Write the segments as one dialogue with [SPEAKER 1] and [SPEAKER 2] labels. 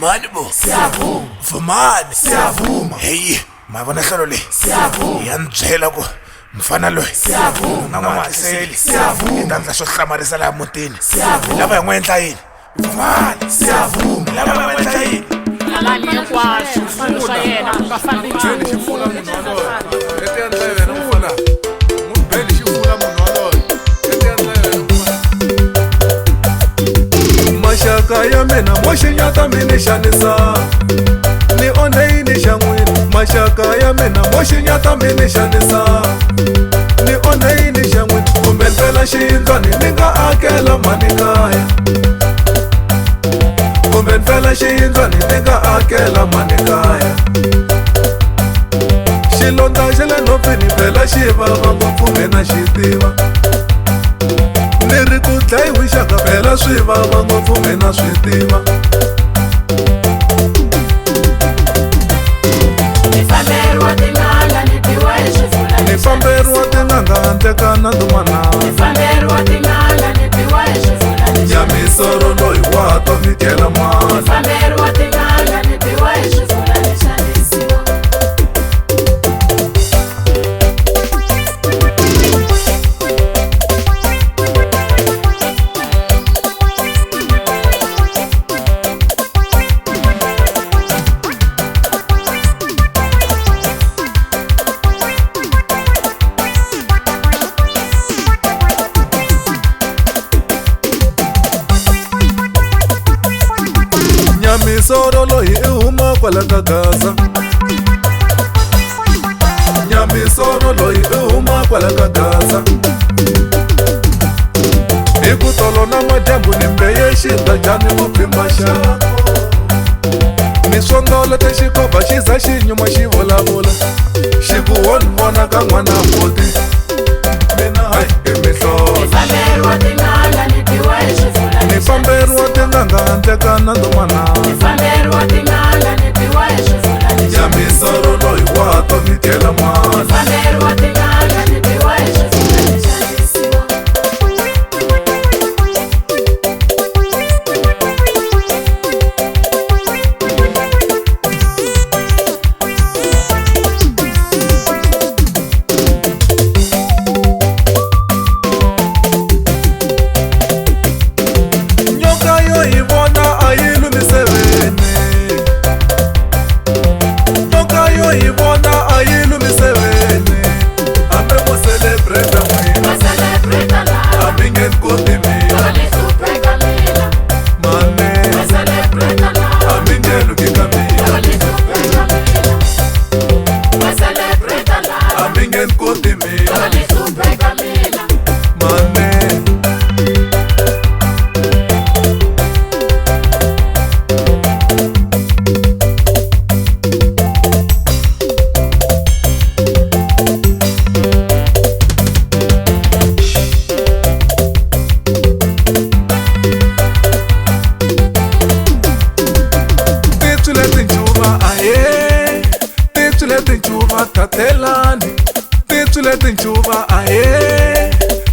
[SPEAKER 1] Vumani bo.
[SPEAKER 2] Siyavuma.
[SPEAKER 1] Vumani.
[SPEAKER 2] Siyavuma.
[SPEAKER 1] Hey, mavona hlelo le.
[SPEAKER 2] Siyavuma.
[SPEAKER 1] Yanbyela ku mfana loyi.
[SPEAKER 2] Siyavuma.
[SPEAKER 1] N'wan'watiseli.
[SPEAKER 2] Siyavuma.
[SPEAKER 1] Tandla swo hlamarisa laha mutini.
[SPEAKER 2] Siyavuma.
[SPEAKER 1] Lava hi n'wi endla yini? Vumani.
[SPEAKER 2] Siyavuma.
[SPEAKER 1] Lava hi n'wi endla yini?
[SPEAKER 3] Alani hinkwaswo swilo swa yena ku nga fambi nchumu.
[SPEAKER 4] Xifula munhu waloye leti endla yena mfana n'wi beli xifula munhu waloye leti endla yena mfana maxaka ya mina mo xinyata mi ni xanisa ni onhe yini xa n'wina maxaka ya mina mo xinyata mi ni xanisa ni onhe yini xa n'wina kumbe mpela xiyindlwani ni nga akela mani kaya kumbe mpela xiyindlwani ni nga akela mani kaya xilondza xa le nhompfini phela xi vava ngopfu mina xi tiva ni ri ku dlayiwi xaka phela swi vava ngopfu mina swi tiva
[SPEAKER 3] Ni famberiwa tin'anga ni biwa hi swifula
[SPEAKER 4] ni famberiwa tin'anga handle ka nandzumana
[SPEAKER 3] Ni famberiwa tin'anga ni biwa hi swifula
[SPEAKER 4] ya misoro loyi wa to mi dyela
[SPEAKER 3] Ni
[SPEAKER 4] mali
[SPEAKER 3] famberiwa tin'anga ni biwa hi swifula ni xanisiwa
[SPEAKER 4] nyamisoro loyi i huma kwala ka gaza nyamisoro loyi i huma kwala ka gaza hi ku tolo na madyambu ni mbeye xidajani muphimba xako ni swondolete xikoba xi za xi nyuma xi vulavula xi ku wo ni vona ka n'wana muti mina hayi i
[SPEAKER 3] Ni
[SPEAKER 4] mihlolo
[SPEAKER 3] famberiwa tin'anga ni biwa hi swifula
[SPEAKER 4] ni famberiwa tin'anga handle ka nandzumana
[SPEAKER 3] Ni famberiwa tin'anga ni biwa hi swifula ni
[SPEAKER 4] ya misoro loyi wa to mi dyela mali
[SPEAKER 3] famberiwa tin'anga ni biwa hi swifula ni xanisiwa
[SPEAKER 4] nyoka yo hi vona a yi lumiseveni nyoka yo hi vona a yi lumiseveni hambe mo celebrate n'wina
[SPEAKER 3] Va celebrate lava
[SPEAKER 4] hambi nge ni koti mina
[SPEAKER 3] va ni hlupheka mina
[SPEAKER 4] mane
[SPEAKER 3] Va celebrate lava
[SPEAKER 4] hambi nge luki ka mina
[SPEAKER 3] va ni hlupheka mina Va celebrate lava
[SPEAKER 4] hambi nge ni koti
[SPEAKER 3] va
[SPEAKER 4] mina
[SPEAKER 3] ni hlupheka mina
[SPEAKER 4] mane titswile tincuva ahe titswile tincuva tatelani titswile tincuva ahe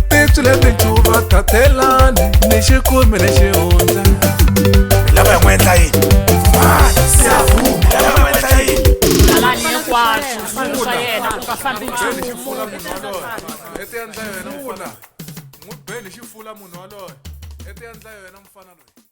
[SPEAKER 4] titswile tincuva tatelani ni xikumi ni xihundla
[SPEAKER 1] Lava hi n'wi endla yini? Vumani.
[SPEAKER 2] Siyavuma.
[SPEAKER 1] Lava hi n'wi endla yini?
[SPEAKER 3] alani hinkwaswo swilo swa yena ku nga fambi nchumu
[SPEAKER 4] xifula munhu waloye leti endla yena mfana n'wi beli xifula munhu waloye leti endla yena mfana loyi